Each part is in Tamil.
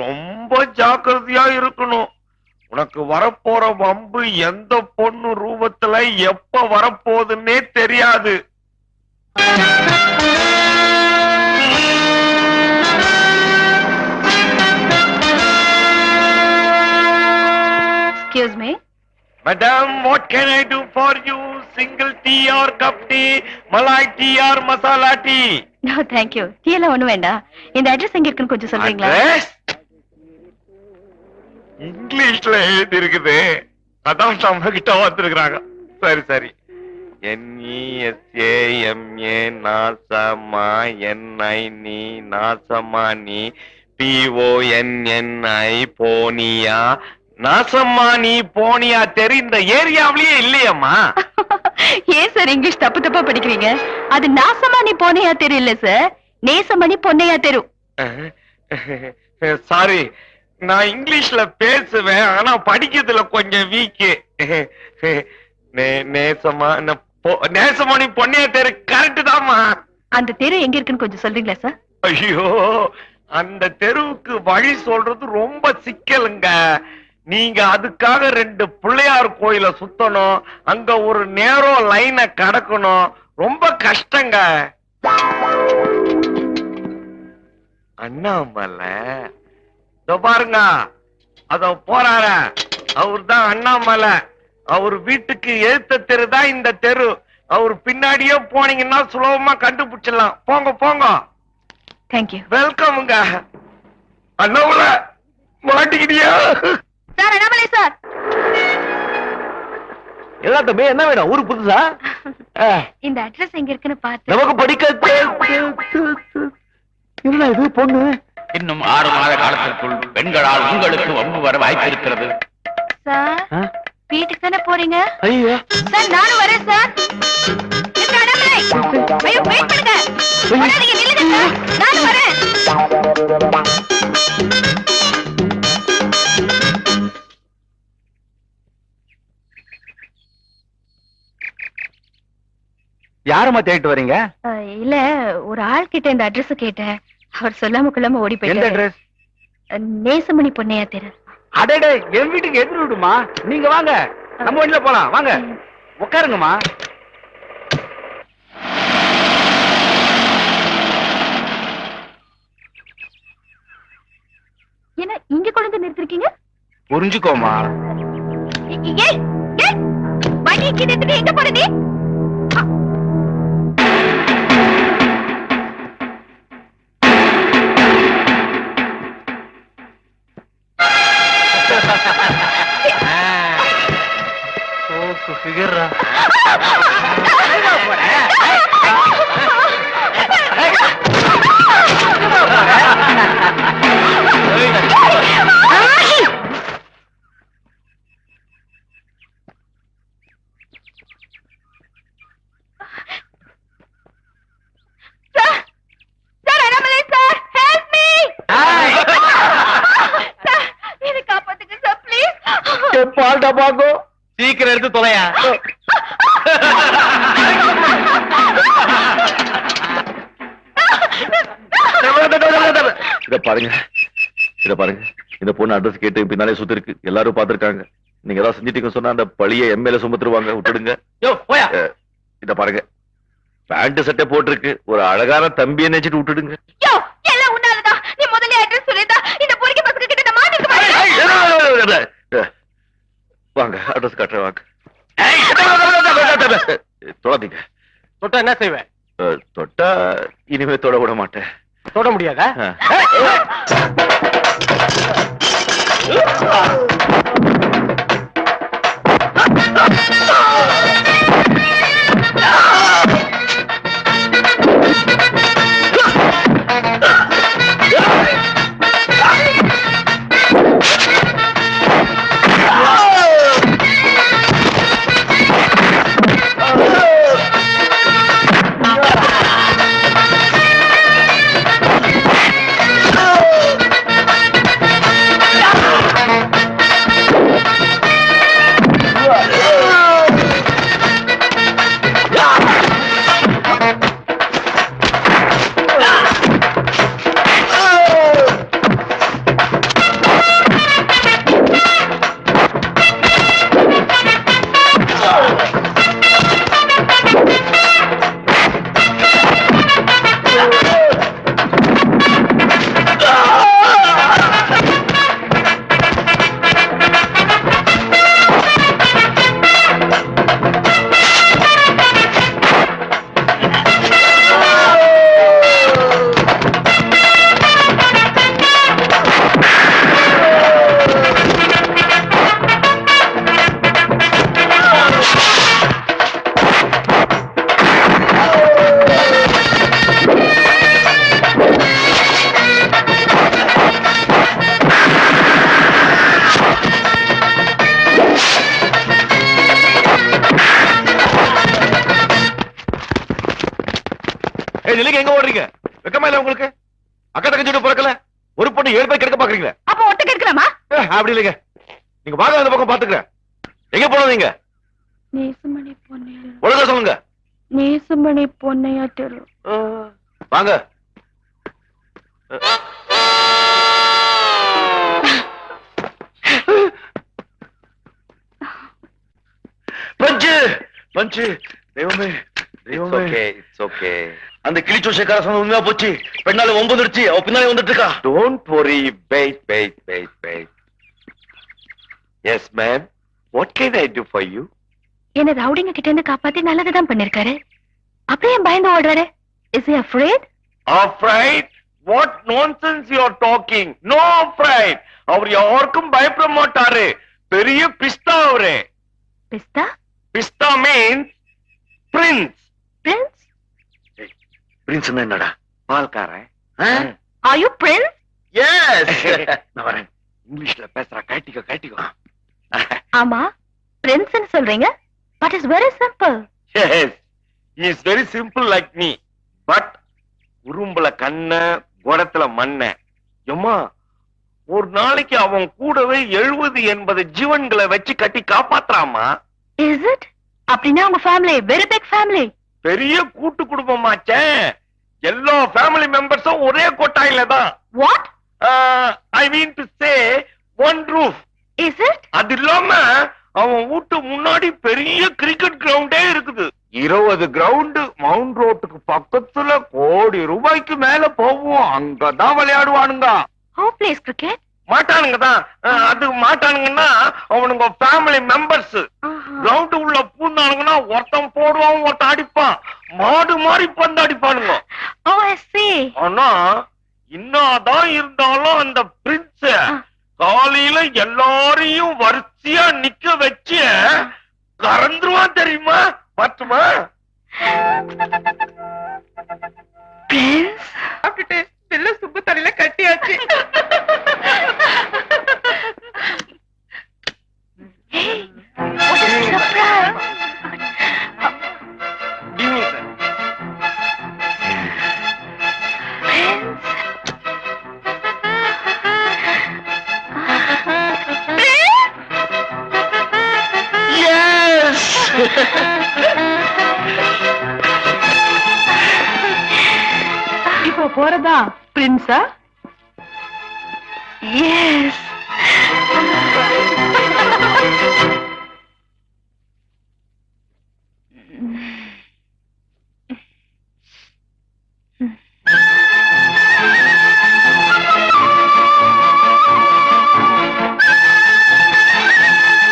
ரொம்ப ஜாக்கிரதையா இருக்கணும். உனக்கு வரப்போற வம்பு எந்த பொண்ணு ரூபத்துல எப்ப வரப்போகுதுன்னே தெரியாது. Excuse me. Madam, what can I do for you? Single tea or cup tea, malai tea or masala tea? No, thank you. Tea எல்லாம் ஒண்ணும் வேண்டாம். இந்த அட்ரஸ் எங்க இருக்குன்னு கொஞ்சம் சொல்றீங்களா? இங்கிலீஷ்ல எழுதி இருக்குது. அதான் நம்ம கிட்ட வந்திருக்கிறாங்க. சரி சரி. NESAMA நாசமா NI நாசமா நீ PONNI போனியா நாசமா நீ போனியா தெரு இந்த ஏரியாவிலேயே இல்லையம்மா. ஏன் சார் இங்கிலீஷ் தப்பு தப்பா படிக்கிறீங்க? அது நாசமா நீ போனையா தெரு இல்ல சார், நேசமணி பொன்னையா தெரு. சாரி, நான் இங்கிலீஷ்ல பேசுவேன், ஆனா படிக்கிறதுல கொஞ்சம் வீக்கு. நேசமணி பொன்னையா தெரு கரெக்ட் தாமா. அந்த தெரு எங்க இருக்குன்னு கொஞ்சம் சொல்றீங்களா சார்? ஐயோ, அந்த தெருவுக்கு வழி சொல்றது ரொம்ப சிக்கலுங்க. நீங்க அதுக்காக 2 பிள்ளையார் கோயில சுத்தணும், அங்க ஒரு நேரோ லைனை கடக்கணும், ரொம்ப கஷ்டங்க. அண்ணாமலை பாருங்க, அத போறார அவர் தான் அண்ணாமலை. அவர் வீட்டுக்கு எழுத்த தெரு தான் இந்த தெரு. அவர் பின்னாடியே போனீங்கன்னா சுலபமா கண்டுபிடிச்சிடலாம். போங்க போங்க. தேங்க்யூ. வெல்கம்ங்க. அண்ணாமலை மாட்டிக்கிட்டியா? Sir Annamalai sir. எல்லா தம்பி என்ன வேணும்? ஊருக்கு புதுசா? இந்த அட்ரஸ் எங்க இருக்குன்னு பார்த்து. நமக்கு படிக்க என்ன இது பொண்ணு? இன்னும் 6 மாத காலத்திற்குள் பெண்களால் உங்களுக்கு வம்பு வர வாய்ப்பு இருக்கிறது. சார் வீட்டுக்கு தானே போறீங்க? ஐயா சார் நானும் வரேன் சார். மிஸ்டர் அண்ணாமலை, ஐயோ வெயிட் பண்ணுங்க. வராதீங்க, நில்லுங்க சார். நானும் வரேன். யாரம்மா தேடிட்டு வரீங்க? இல்ல, ஒரு ஆள் கிட்ட இந்த அட்ரஸ் கேட்டேன். அவர் சொல்லாம கொள்ளாம ஓடி எந்த போயிட்டாரு. அட்ரஸ்? நேசமணி பொன்னையா தெரு. அடடே, என் வீட்டுக்கு எதிர் விடுமா. நீங்க வாங்க, நம்ம வண்டியில போலாம். வாங்க உட்காருங்கம்மா. என்ன இங்க கொண்டு வந்து நிறுத்திருக்கீங்க? புரிஞ்சுக்கோமா. ஏய் ஏய், வண்டி கிட்ட நிறுத்திட்டு எங்க போற நீ? ஃபிகர் பால்டா பாக்கோ. சீக்கிரம் எடுத்து தொலையா. இத பாருங்க, இத பாருங்க. இந்த பொண்ணு அட்ரஸ் கேட்டு பின்னாலே சுத்தி இருக்கு. எல்லாரும் பாத்துருக்காங்க. நீங்க ஏதாவது செஞ்சிட்டீங்க சொன்னா அந்த பழிய எம்எல்ஏ சுமத்துருவாங்க. விட்டுடுங்க. இத பாருங்க, பேண்ட் சட்டை போட்டிருக்கு. ஒரு அழகான தம்பியை நினைச்சிட்டு விட்டுடுங்க. வாங்க, அட்ரஸ் காட்டுறேன். வாங்க. தொடாதீங்க. தொட்டா என்ன செய்வேன்? தொட்டா இனிமே தொட விட மாட்டேன். தொட முடியாதா? நீங்க எங்க ஓடுறீங்க? வெக்கமா இல்ல உங்களுக்கு? அக்கா தங்கச்சி பிறக்கல, ஒரு பொண்ணு 7 பேர் கெடுக்க பாக்குறீங்களே. அப்ப ஒட்ட கெடுக்கலாமா? அப்படி இல்லைங்க, நீங்க வாங்க அந்த பக்கம் பாத்துக்கிறேன். எங்க போனோம் நீங்க? நேசமணி பொன்னையா, ஒழுங்கா சொல்லுங்க. நேசமணி பொன்னையா தெரு. வாங்க. பஞ்சு பஞ்சு, தெய்வமே தெய்வமே. It's okay. அந்த கிளிச்சோஷக்கார சொன்ன உண்மையா போச்சு. பெண்ணால 9 வந்துருச்சு, அவ பின்னாலே வந்துட்டு இருக்கா. Don't worry, wait. Yes ma'am, what can I do for you? என்ன ரவுடிங்க கிட்ட இருந்து காப்பாத்தி நல்லதுதான் பண்ணிருக்காரு. அப்படியே பயந்து ஓடுறாரு. Is he afraid? Afraid? What nonsense you are talking? No afraid. அவர் யாருக்கும் பயப்பட மாட்டாரு. பெரிய பிஸ்தா அவரு. பிஸ்தா? பிஸ்தா means prince. Prince? பிரின்ஸ் என்னடா? பால்காரன். Are you prince? எஸ். நான் வரேன். இங்கிலீஷ்ல பேசுறா, கேட்டிக்கோ. ஆமா, பிரின்ஸ்னு சொல்றீங்க. But it's very simple. Yes. He is very simple like me. But உரும்புல கண்ண, குடத்துல மண்ண. எம்மா, ஒரு நாளைக்கு அவன் கூடவே 70-80 ஜீவன்களை வச்சு கட்டி காப்பாத்துறாமா. Is it? அப்படின்னா உங்க ஃபேமிலி very big family. பெரிய கூட்டு குடும்பமாச்சே. எல்லா ஃபேமிலி மெம்பர்ஸும் ஒரே கொட்டாயில தான். What? I mean to say one roof. Is it? அது இல்லாம அவன் வீட்டு முன்னாடி பெரிய கிரிக்கெட் கிரவுண்டே இருக்குது. 20 கிரவுண்ட் மவுண்ட் ரோட்டுக்கு பக்கத்துல கோடி ரூபாய்க்கு மேல போவோம். அங்கதான் விளையாடுவானுங்க. Who plays cricket? மாட்டானுங்க தான். அது மாட்டானுங்கன்னா அவனுங்க ஃபேமிலி மெம்பர்ஸ். கிரவுண்ட் உள்ள பூந்தானுங்கன்னா ஒருத்தன் போடுவான், ஒருத்தன் அடிப்பான். மாடு மாதிரி பந்து அடிப்பானுங்க. Oh, I see. ஆனா இன்னாதான் இருந்தாலும் அந்த பிரின்ஸ் காலையில எல்லாரையும் வரிசையா நிக்க வச்சு கறந்துருவான் தெரியுமா? பத்துமா? Prince? சாப்பிட்டுட்டு செல்ல சுப்பு தலையில கட்டியாச்சு. Hey, what a surprise. இப்போ போறதா பிரின்ஸா? Yes.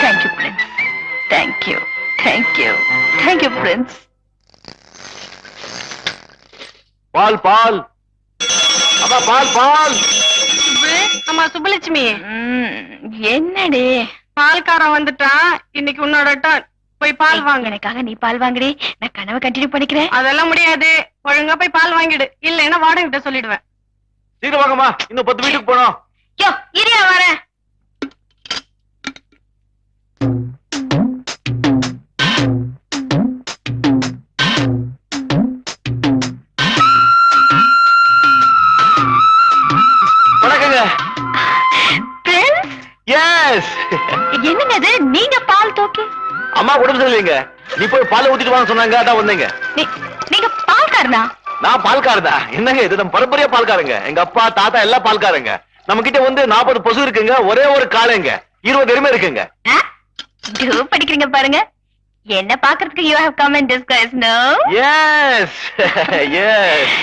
Thank you, Prince. Thank you, Prince. பால் பால், அம்மா பால் பால். அம்மா சுப்பலட்சுமி, என்னடி பால்காரன் வந்துட்டான். இன்னைக்கு உன்னோட turn. போய் பால் வாங்க. எனக்காக நீ பால் வாங்குடி, நான் கனவை கண்டினியூ பண்ணிக்கிறேன். அதெல்லாம் முடியாது. ஒழுங்கா போய் பால் வாங்கிடு, இல்லைன்னா வாடகை கிட்ட சொல்லிடுவேன். சீக்கிரம் வாங்கம்மா, இன்னும் 10 வீட்டுக்கு போனோம். யோ, இரியா வரேன். வணக்கங்க. Prince? எஸ். என்னங்க இது, நீங்க பால் தூக்கி? அம்மா உடம்பு சரியில்லைங்க, நீ போய் பாலை ஊத்திட்டு வாங்க சொன்னாங்க, அதான் வந்தீங்க. நீங்க பால்காரனா? நான் பால்காரதா? என்னங்க இது, நம்ம பரம்பரையா பால்காரங்க. எங்க அப்பா தாத்தா எல்லாம் பால்காரங்க. நம்ம கிட்ட வந்து 40 பசு இருக்குங்க, ஒரே ஒரு காளைங்க, 20 எருமை இருக்குங்க. படிக்கிறீங்க பாருங்க. என்ன பாக்குறதுக்கு you have come in disguise, no? Yes yes.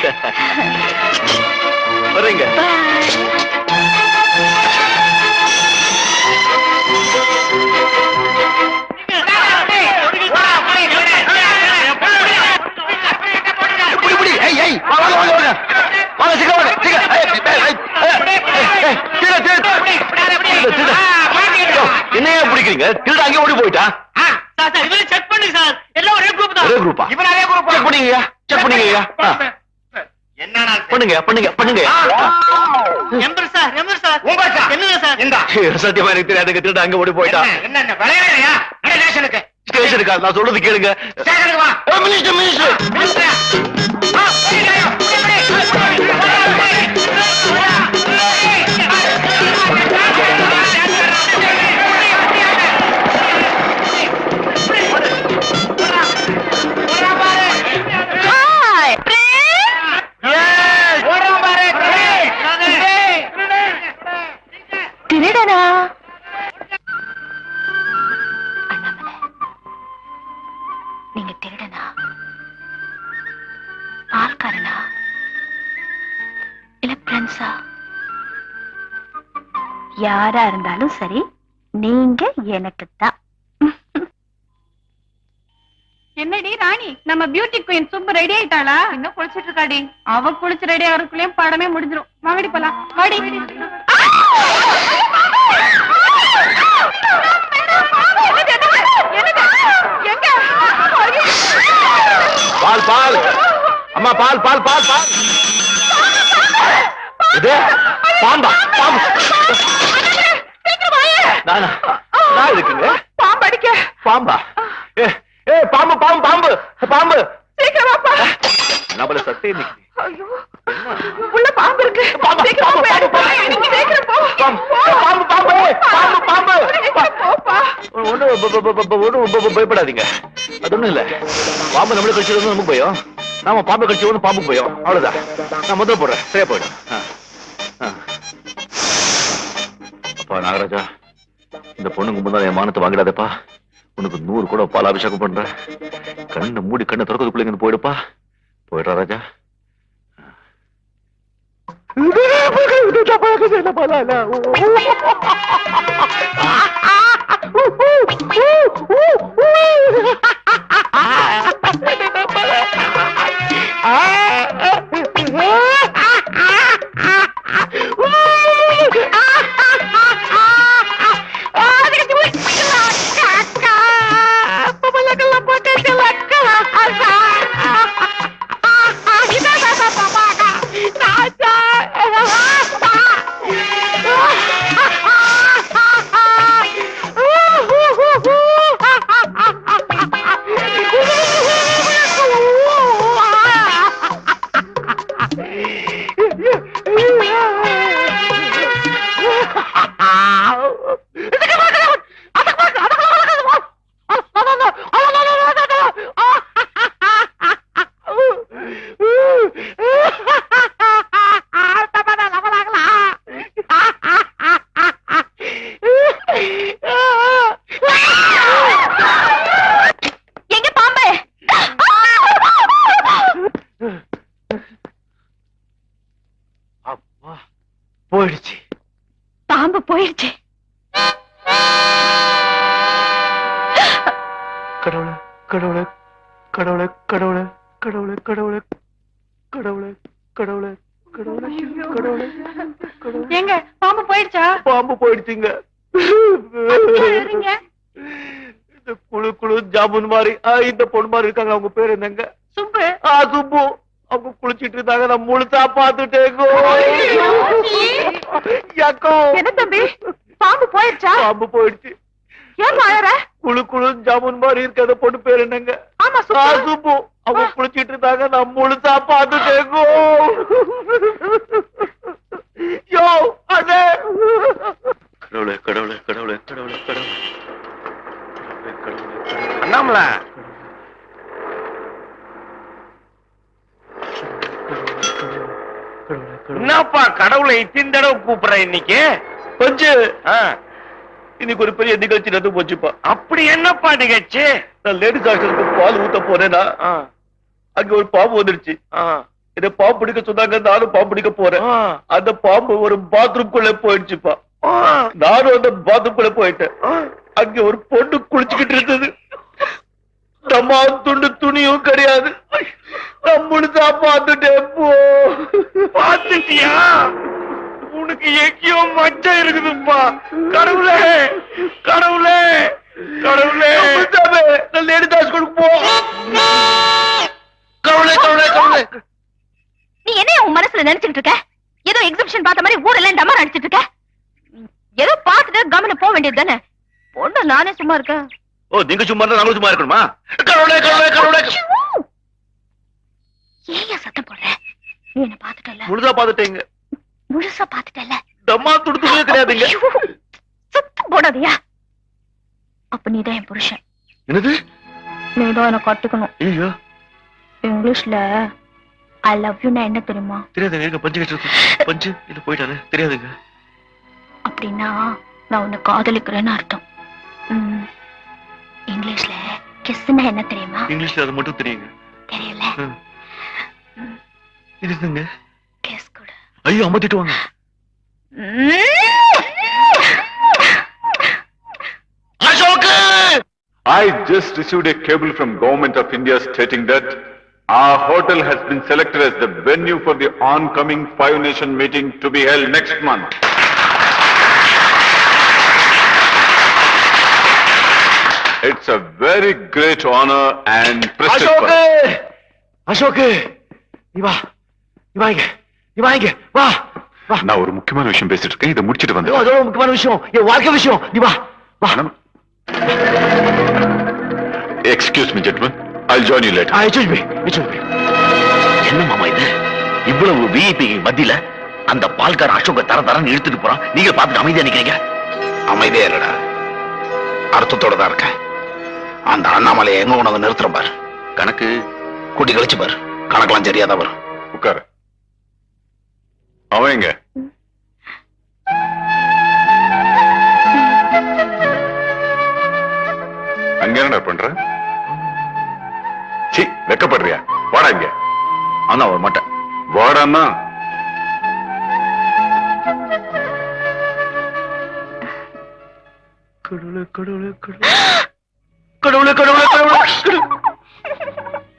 வரீங்க. என்னையா பிடிக்கிறீங்க? திருட அங்கே ஓடி போயிட்டா? செக் பண்ணி சார், எல்லாம் ஒரே குரூப் தான். ஒரே குரூப்பா? இவன் அதே குரூப். செக் பண்ணீங்கயா, செக் பண்ணீங்கயா. என்னடா பண்ணுங்க பண்ணுங்க பண்ணுங்க. எம்பர் சார், என்னங்க சார்? இந்தா. சத்தியமா எனக்கு தெரியாதுங்க, திருட அங்கே ஓடி போயிட்டா. என்ன விளையாடுறியா? ஸ்டேஷனுக்கு. ஸ்டேஷனுக்கா? நான் சொல்றது கேளுங்க. ஸ்டேஷனுக்கு வா. Minister minister. மினிஸ்டர். திருடனா? அண்ணாமலை, நீங்க திருடனா, ஆள்காரனா, இல்ல பிரெண்ட்ஸா? யாரா இருந்தாலும் சரி, நீங்க எனக்கு தான். என்னடி ராணி, நம்ம பியூட்டி குயின் சுப்பு ரெடி ஆயிட்டாளா? இன்னும் குளிச்சிட்டு இருக்காடி. அவ குளிச்சு ரெடி ஆகிறதுக்குள்ளேயும் படமே முடிஞ்சிடும். வாங்கடி போலாம். வாடி. பால் பால் அம்மா, பால் பால் பால் பால். இது பாம்பா? பாம்பு நானா? நான் இருக்குங்க. பாம்பு அடிக்க. பாம்பா? ஏ ஏ, பாம்பு பாம்பு பாம்பு பாம்பு. சீக்கிரமாப்பா. நம்மள சட்டை நிக்குது. ஐயோ, உள்ள பாம்பு இருக்கு. சீக்கிரமா போய் அடி. சீக்கிரம் போ. பாம்பு பாம்பு பாம்பு பாம்பு. போப்பா. ஒன்றும் பயப்படாதீங்க. அது ஒண்ணும் இல்ல. பாம்பு நம்மளுக்கு கடிச்சது நமக்கு பயம், நாம பாம்பு கடிச்சது பாம்புக்கு பயம். அவ்வளவுதான். நான் முதல்ல போடுறேன், சரியா போயிடும். அப்பா நாகராஜா, இந்த பொண்ணுக்கு முன்னாடி என் மானத்தை வாங்கிடாதப்பா. உனக்கு 100 கூட பால் அபிஷேகம் பண்றேன். கண்ணை மூடி கண்ணை திறக்கிறதுக்குள்ள இங்க போயிடுப்பா. போயிடுறா ராஜா. போயிடுச்சு. பாம்பு போயிடுச்சு. கடவுளே கடவுளே கடவுளே கடவுளே கடவுளே கடவுளே கடவுளே கடவுளே கடவுளே கடவுளே கடவுளே. எங்க பாம்பு போயிடுச்சா? பாம்பு போயிடுச்சுங்க. யாருங்க? இந்த குழு குழு ஜாமுன் மாதிரி இந்த பொண்ணு மாதிரி இருக்காங்க. அவங்க பேர் என்னங்க? சுப்பு. சுப்பு. அவங்க குளிச்சிட்டு இருந்தாங்க, நான் முழுசா பாத்துட்டேங்கோ. என்ன தம்பி, பாம்பு போயிடுச்சா? பாம்பு போயிடுச்சு. ஏன் அழற? குழு குழு ஜாமுன் மாதிரி இருக்க அந்த பொண்ணு பேர் என்னங்க? ஆமா, சுப்பு. அவங்க குளிச்சிட்டு இருந்தாங்க, நான் முழுசா பாத்துட்டேங்கோ. யோ அண்ணே. கடவுளே கடவுளே கடவுளே கடவுளே கடவுளே. அண்ணாமலை, என்னப்பா கடவுளை இத்தனை தடவை கூப்பிடுற இன்னைக்கு? பஞ்சு, இன்னைக்கு ஒரு பெரிய நிகழ்ச்சி நடந்து போச்சுப்பா. அப்படி என்னப்பா நிகழ்ச்சி? நான் லேடிஸ் ஹாஸ்டலுக்கு பால் ஊத்த போறேன்னா அங்க ஒரு பாம்பு வந்துருச்சு. இத பாம்பு பிடிக்க சொன்னாங்க, நானும் பாம்பு பிடிக்க போறேன். அந்த பாம்பு ஒரு பாத்ரூம்குள்ள போயிடுச்சுப்பா. நானும் அந்த பாத்ரூம்குள்ள போயிட்டேன். அங்க ஒரு பொண்ணு குளிச்சுக்கிட்டு இருந்தது. நம்ம துண்டு துணியும் கிடையாது. நான் முழுசா பாத்துட்டேன். பாத்துட்டியா? உனக்கு எங்கேயோ மச்சம் இருக்குதுப்பா. கடவுளே கடவுளே கடவுளே. நான் லேடிஸ் ஹாஸ்டலுக்கு போ. கடவுளே கடவுளே கடவுளே. நீ என்ன உன் மனசுல நினைச்சிட்டு இருக்க? ஏதோ எக்ஸிபிஷன் பார்த்த மாதிரி ஊரெல்லாம் டமா நடிச்சிட்டு இருக்க. ஏதோ பார்த்துட்டு கவனம் போக வேண்டியது தானே. பொண்ணு நானே சும்மா இருக்கேன். நீங்க சும்மா இருந்தா நாங்களும் சும்மா இருக்கணுமா? கடவுளே கடவுளே கடவுளே. ஏன் சத்தம் போடுற? நீ என்ன பாத்துட்டல? முழுசா பாத்துட்டீங்க. முழுசா பாத்துட்டல? தம்மா துடுத்துவே தெரியாதுங்க. சத்தம் போடாதியா. அப்ப நீதான் என் புருஷன். என்னது? நீதான் என்ன கட்டுக்கணும். ஐயோ, இங்கிலீஷ்ல ஐ லவ் யூ என்ன தெரியுமா? தெரியாதுங்க. பஞ்சு கட்டு பஞ்சு இல்ல போயிட்டாரு. தெரியாதுங்க. அப்படி அப்படின்னா நான் உன்னை காதலிக்கிறேன்னு அர்த்தம். இங்கிலீஷ்ல கிஸ்னா என்ன தெரியுமா? இங்கிலீஷ்ல அது மட்டும் தெரியுங்க. தெரியல. இதுங்க கிஸ் கூட. ஐயோ அம்மா திட்டுவாங்க. I just received a cable from Government of India stating that our hotel has been selected as the venue for the oncoming Five Nation meeting to be held next month. It's a very great honor and prestige. Ashok இவா வா வா. நான் ஒரு முக்கியமான விஷயம் பேசிட்டு இருக்கேன், இதை முடிச்சிட்டு வந்து. அதோ முக்கியமான விஷயம், என் வாழ்க்கை விஷயம். நீ வா வா. Excuse me, gentlemen. I'll join you later. என்ன மாமா இது? இவ்வளவு விஐபி மத்தியில அந்த பால்கார அசோக தரன்னு இழுத்துட்டு போறான். நீங்க பார்த்துட்டு அமைதியா நிக்கிறீங்க. அமைதியா இல்லடா, அர்த்தத்தோட தான் இருக்கேன். அந்த அண்ணாமலையை எங்க உனக்கு நிறுத்துற பாரு. கணக்கு கூட்டி கழிச்சு பாரு, கணக்கெல்லாம் சரியாதான் வரும். உட்காரு. அவன் எங்க? அங்க என்ன பண்ற? சி, வெக்கப்படுறியா? வாடா இங்க. ஆனா வர மாட்டேன். வாடான்னா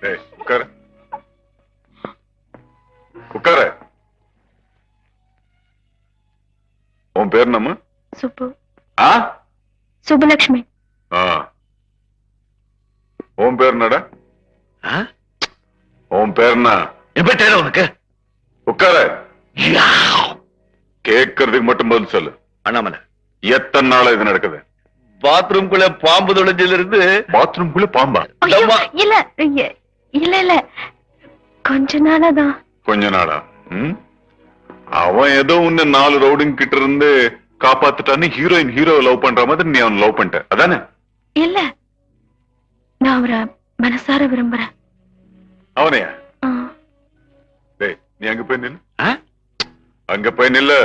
ஏய், உட்காரு. உட்காரு. உன் பேர் நம்ம? சுப்பு. ஆ? சுப்புலட்சுமி. ஆ. உன் பேர் என்னடா? உன் பேர் என்ன? என் பேர் தெரியல உனக்கு? உட்காரு. கேட்கறதுக்கு மட்டும் பதில் சொல்லு. அண்ணாமலை, எத்தனை நாளா இது நடக்குது? பாத்ரூம்குள்ள பாம்பு தொலைஞ்சில இருந்து. பாத்ரூம்குள்ள பாம்பா? ஐயோ, இல்ல கொஞ்ச நாளாதான். கொஞ்ச நாளா? அவன் ஏதோ உன்னை 4 ரவுடிங் கிட்ட இருந்து காப்பாத்துட்டான்னு ஹீரோ லவ் பண்ற மாதிரி நீ அவன் லவ் பண்ணிட்ட, அதானே? இல்ல, நான் அவரை மனசார விரும்புறேன். அவனையா? டேய், நீ அங்க போய் நில்லு. அங்க போய் நில்லு.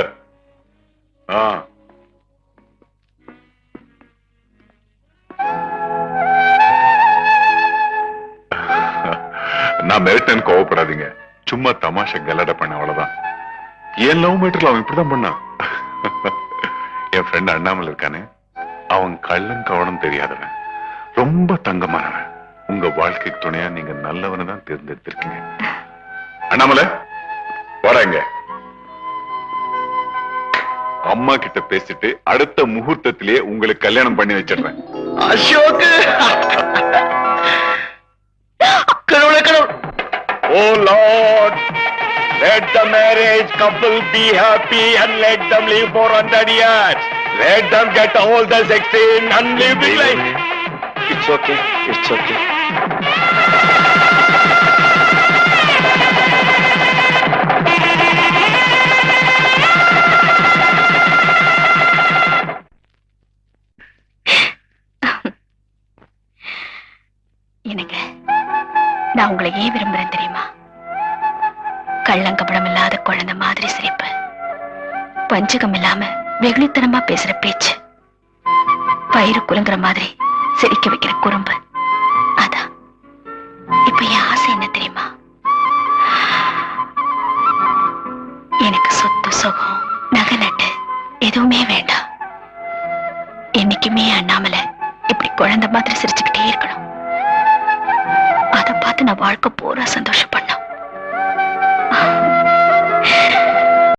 நான் மிரட்டேன்னு கோவப்படாதீங்க, சும்மா தமாஷா கலட பண்ண, அவ்வளவுதான். என் லவ் மேட்டர்ல அவன் இப்படிதான் பண்ணான். என் ஃப்ரெண்ட் அண்ணாமலை இருக்கானே, அவன் கள்ளம் கவனம் தெரியாதவன், ரொம்ப தங்கமானவன். உங்க வாழ்க்கைக்கு துணையா நீங்க நல்லவனை தான் தேர்ந்தெடுத்திருக்கீங்க. அண்ணாமலை, வாடாங்க. அம்மா கிட்ட பேசிட்டு அடுத்த முகூர்த்தத்திலேயே உங்களுக்கு கல்யாணம் பண்ணி வச்சிடுறேன். Ashok, Oh Lord, let the marriage couple be happy and let them live for 100 years. Let them get all the sex in and live big life. It's okay. எனக்கு நான் உங்களை ஏன் விரும்புறேன் தெரியுமா? கள்ளங்கபடம் இல்லாத குழந்தை மாதிரி சிரிப்பு, பஞ்சகம் இல்லாம வெகுளித்தனமா பேசுற பேச்சு, பயிறு குலுங்குற மாதிரி சிரிக்க வைக்கிற குறும்பு. அதான் இப்ப என் ஆசை என்ன தெரியுமா? எனக்கு சொத்து சுகம் நகை நட்டு எதுவுமே வேண்டாம். என்னைக்குமே அண்ணாமலை இப்படி குழந்தை மாதிரி சிரிச்சுக்கிட்டே இருக்கணும். அதை பார்த்து நான் வாழ்க்கை பூரா சந்தோஷப்பட